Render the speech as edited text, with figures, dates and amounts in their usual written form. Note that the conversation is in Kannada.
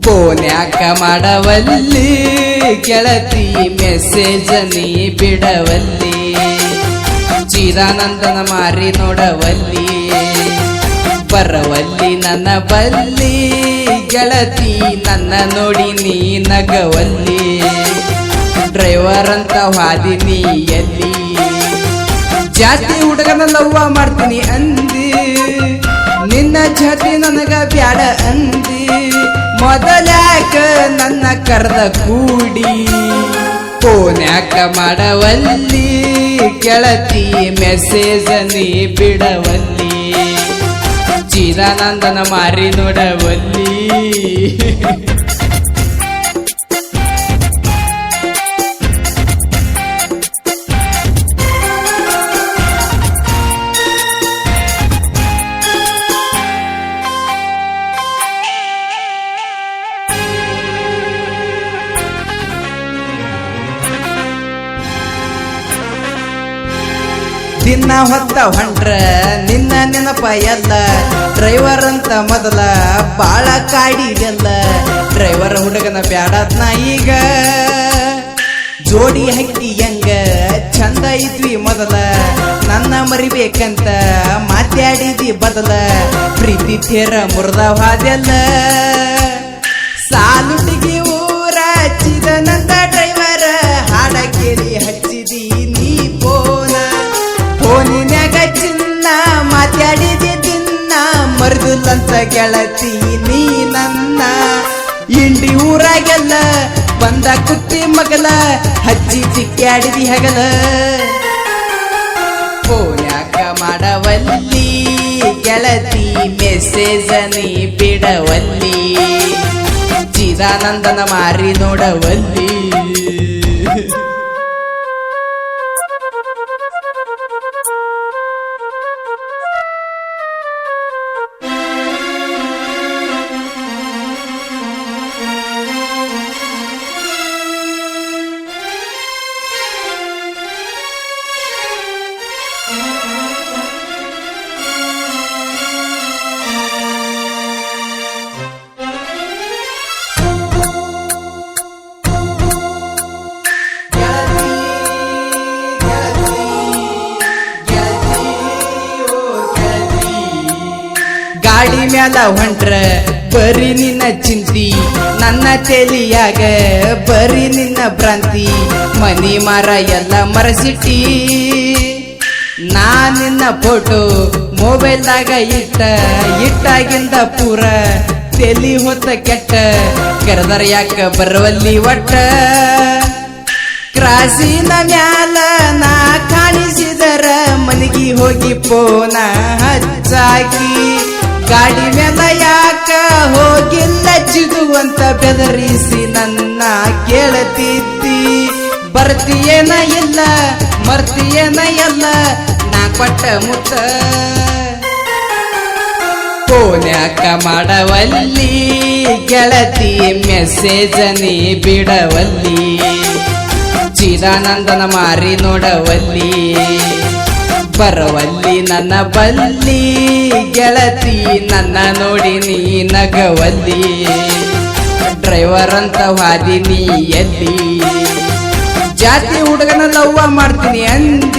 ಫೋನ್ಯಾಕ ಮಾಡವಲ್ಲಿ ಗೆಳತಿ ಮೆಸೇಜ ನೀ ಬಿಡವಲ್ಲಿ ಚಿದಾನಂದನ ಮಾರಿ ನೋಡವಲ್ಲಿ ಬರವಲ್ಲಿ ನನ್ನ ಬಲ್ಲಿ ಗೆಳತಿ ನನ್ನ ನೋಡಿ ನೀ ನಗವಲ್ಲಿ ಡ್ರೈವರ್ ಅಂತ ಹಾದಿನಿ ಎಲ್ಲಿ ಜಾತಿ ಹುಡುಗನ ಲವ್ವ ಮಾಡ್ತೀನಿ ಅಂದಿ ನಿನ್ನ ಜಾತಿ ನನಗ ಬ್ಯಾಡ ಅಂದಿ ಮೊದಲ್ಯಾಕ ನನ್ನ ಕರೆದ ಕೂಡಿ ಫೋನ್ಯಾಕ ಮಾಡವಲ್ಲಿ ಗೆಳತಿ ಮೆಸೇಜ ನೀ ಬಿಡವಲ್ಲಿ ಚಿದಾನಂದನ ಮಾರಿ ನೋಡವಲ್ಲಿ ದಿನ ಹೊತ್ತ ಹೊಂಟ್ರ ನಿನ್ನ ನೆನಪ ಎಲ್ಲ ಡ್ರೈವರ್ ಅಂತ ಮೊದಲ ಬಾಳ ಕಾಡಿದೆಲ್ಲ ಡ್ರೈವರ್ ಹುಡುಗನ ಬ್ಯಾಡತ್ನ ಈಗ ಜೋಡಿ ಹಕ್ಕಿ ಹೆಂಗ ಚಂದ ಇದ್ವಿ ಮೊದಲ ನನ್ನ ಮರಿಬೇಕಂತ ಮಾತಾಡಿದಿ ಬದಲ ಪ್ರೀತಿ ತೀರ ಮುರ್ದ ಹಾದೆಲ್ಲ ಸಾಲುಟಿಗೆ ಊರ ಚಿದನಂದ ಡ್ರೈವರ್ ಹಾಡ ಕೇಳಿ ಹಚ್ಚಿದಿ ನೀ ಫೋನಿನ್ಯಾಗ ಚಿನ್ನ ಮಾತಾಡಿದಿ ದಿನ್ನ ಮರುದುಲ್ಲಂತ ಗೆಳತಿ ನೀ ನನ್ನ ಇಂಡಿ ಊರಾಗೆಲ್ಲ ಬಂದ ಕುತ್ತಿ ಮಗಲ ಹಚ್ಚಿ ಚಿಕ್ಕಾಡಿದಿ ಹಗಲ ಫೋನ್ಯಾಕ ಮಾಡವಲ್ಲಿ ಗೆಳತಿ ಮೆಸೇಜ ನೀ ಬಿಡವಲ್ಲಿ ಚಿದಾನಂದನ ಮಾರಿ ನೋಡವಲ್ಲಿ ಗಾಡಿ ಮ್ಯಾಲ ಹೊಂಟ್ರ ಬರೀ ನಿನ್ನ ಚಿಂತಿ ನನ್ನ ತೆಲಿಯಾಗ ಬರೀ ನಿನ್ನ ಭ್ರಾಂತಿ ಮನಿ ಮಾರ ಎಲ್ಲ ಮರಸಿಟ್ಟಿ ನಾ ನಿನ್ನ ಫೋಟೋ ಮೊಬೈಲ್ದಾಗ ಇಟ್ಟಾಗಿಂದ ಪೂರ ತೆಲಿ ಹೊತ್ತ ಕೆಟ್ಟ ಕರೆದರ ಯಾಕ ಬರವಲ್ಲಿ ಒಟ್ಟ ಕ್ರಾಸಿನ ಮ್ಯಾಲ ನಾ ಕಾಣಿಸಿದರ ಮನಿಗಿ ಹೋಗಿ ಪೋನ ಹಚ್ಚಾಕಿ ಗಾಡಿ ಮೇಲೆ ಯಾಕ ಹೋಗಿಲ್ಲ ಚಿಗುವಂತ ಬೆದರಿಸಿ ನನ್ನ ಕೇಳತಿದ್ದಿ ಬರ್ತೀಯೇನ ಇಲ್ಲ ಮರ್ತಿಯೇನ ಎಲ್ಲ ನಾ ಕೊಟ್ಟ ಮುತ್ತ ಫೋನ್ಯಾಕ ಮಾಡವಲ್ಲಿ ಗೆಳತಿ ಮೆಸೇಜ ನೀ ಬಿಡವಲ್ಲಿ ಚಿದಾನಂದನ ಮಾರಿ ನೋಡವಲ್ಲಿ ಬರವಲ್ಲಿ ನನ್ನ ಬಲ್ಲಿ ಗೆಳತಿ ನನ್ನ ನೋಡಿ ನೀ ನಗವಲ್ಲಿ ಡ್ರೈವರ್ ಅಂತ ಹಾದಿನಿ ಎಲ್ಲಿ ಜಾತಿ ಹುಡುಗನ ಲವ್ವ ಮಾಡ್ತೀನಿ ಅಂದಿ